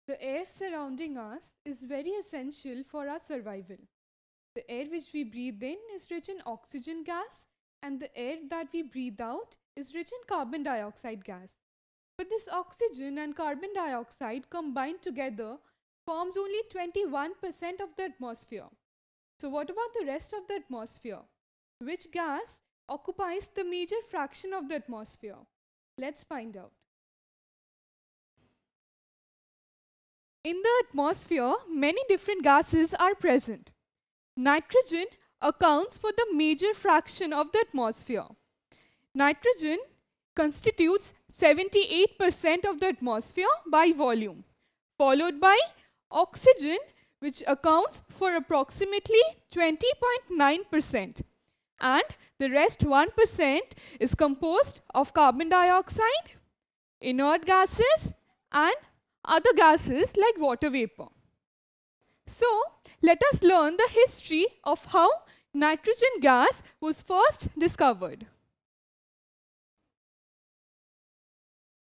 The air surrounding us is very essential for our survival. The air which we breathe in is rich in oxygen gas, and the air that we breathe out is rich in carbon dioxide gas. But this oxygen and carbon dioxide combined together forms only 21% of the atmosphere. So, what about the rest of the atmosphere? Which gas occupies the major fraction of the atmosphere? Let's find out. In the atmosphere, many different gases are present. Nitrogen accounts for the major fraction of the atmosphere. Nitrogen constitutes 78% of the atmosphere by volume, followed by oxygen, which accounts for approximately 20.9%. And the rest 1% is composed of carbon dioxide, inert gases, and other gases like water vapor. So, let us learn the history of how nitrogen gas was first discovered.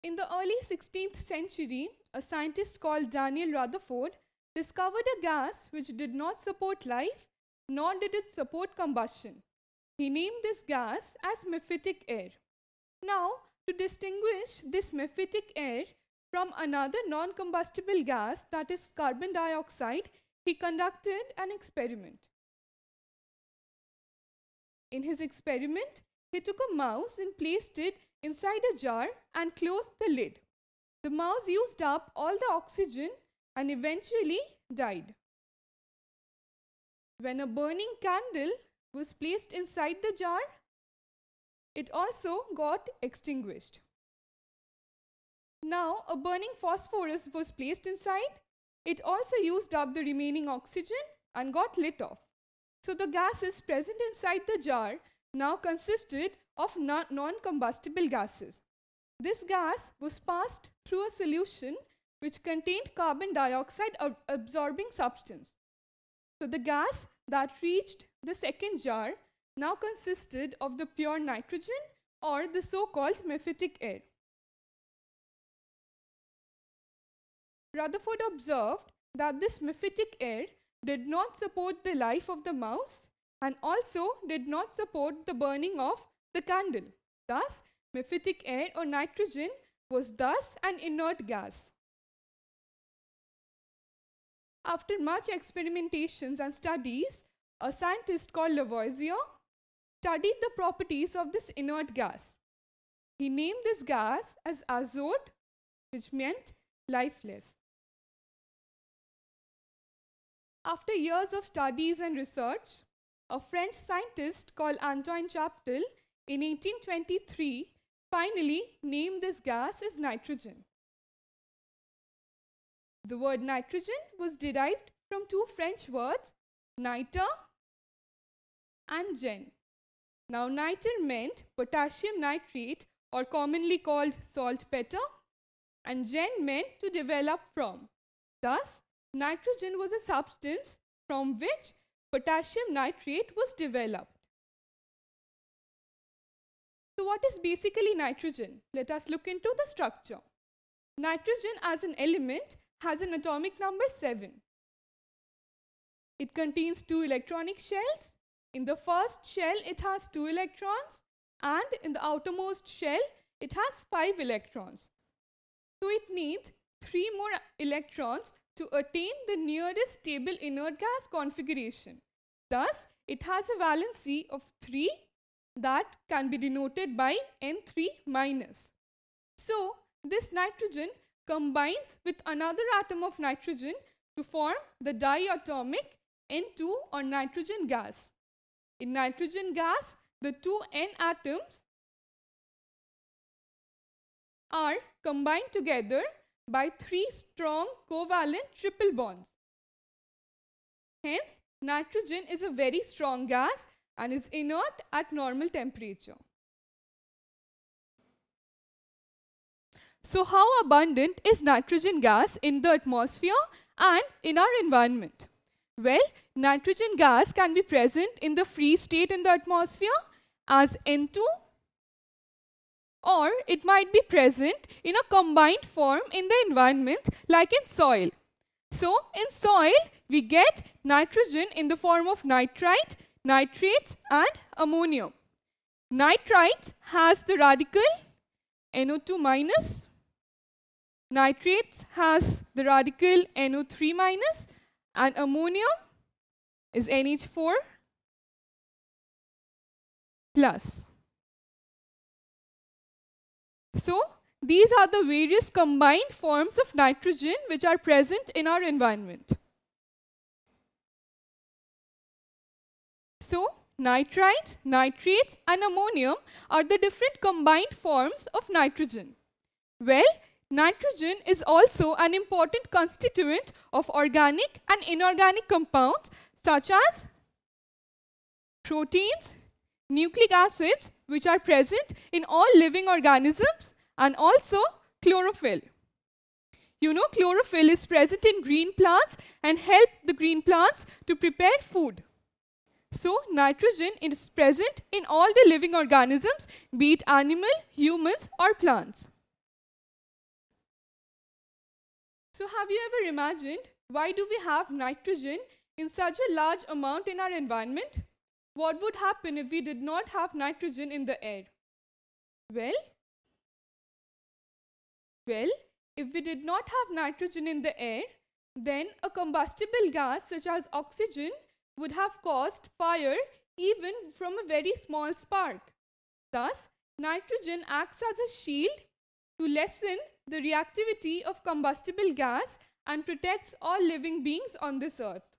In the early 16th century, a scientist called Daniel Rutherford discovered a gas which did not support life, nor did it support combustion. He named this gas as mephitic air. Now, to distinguish this mephitic air from another non-combustible gas, that is carbon dioxide, he conducted an experiment. In his experiment, he took a mouse and placed it inside a jar and closed the lid. The mouse used up all the oxygen and eventually died. When a burning candle was placed inside the jar, it also got extinguished. Now, a burning phosphorus was placed inside. It also used up the remaining oxygen and got lit off. So the gases present inside the jar now consisted of non-combustible gases. This gas was passed through a solution which contained carbon dioxide absorbing substance. So the gas that reached the second jar now consisted of the pure nitrogen, or the so-called mephitic air. Rutherford observed that this mephitic air did not support the life of the mouse and also did not support the burning of the candle. Thus, mephitic air or nitrogen was thus an inert gas. After much experimentations and studies, a scientist called Lavoisier studied the properties of this inert gas. He named this gas as azote, which meant lifeless. After years of studies and research, a French scientist called Antoine Chaptal in 1823 finally named this gas as nitrogen. The word nitrogen was derived from two French words, nitre and gen. Now, nitre meant potassium nitrate, or commonly called saltpeter, and gen meant to develop from. Thus, nitrogen was a substance from which potassium nitrate was developed. So, what is basically nitrogen? Let us look into the structure. Nitrogen as an element has an atomic number 7. It contains 2 electronic shells. In the first shell, it has 2 electrons, and in the outermost shell, it has 5 electrons. So it needs 3 more electrons to attain the nearest stable inert gas configuration. Thus, it has a valency of 3 that can be denoted by N3-. So, this nitrogen combines with another atom of nitrogen to form the diatomic N2 or nitrogen gas. In nitrogen gas, the 2 N atoms are combined together by 3 strong covalent triple bonds. Hence, nitrogen is a very strong gas and is inert at normal temperature. So, how abundant is nitrogen gas in the atmosphere and in our environment? Well, nitrogen gas can be present in the free state in the atmosphere as N2 or it might be present in a combined form in the environment like in soil. So in soil, we get nitrogen in the form of nitrite, nitrates and ammonium. Nitrite has the radical NO2 minus, nitrates has the radical NO3 minus, and ammonium is NH4 plus. So these are the various combined forms of nitrogen which are present in our environment. So nitrites, nitrates and ammonium are the different combined forms of nitrogen. Well, nitrogen is also an important constituent of organic and inorganic compounds such as proteins, nucleic acids, which are present in all living organisms, and also chlorophyll. You know, chlorophyll is present in green plants and help the green plants to prepare food. So nitrogen is present in all the living organisms, be it animal, humans or plants. So have you ever imagined why do we have nitrogen in such a large amount in our environment? What would happen if we did not have nitrogen in the air? Well, if we did not have nitrogen in the air, then a combustible gas such as oxygen would have caused fire even from a very small spark. Thus, nitrogen acts as a shield to lessen the reactivity of combustible gas and protects all living beings on this earth.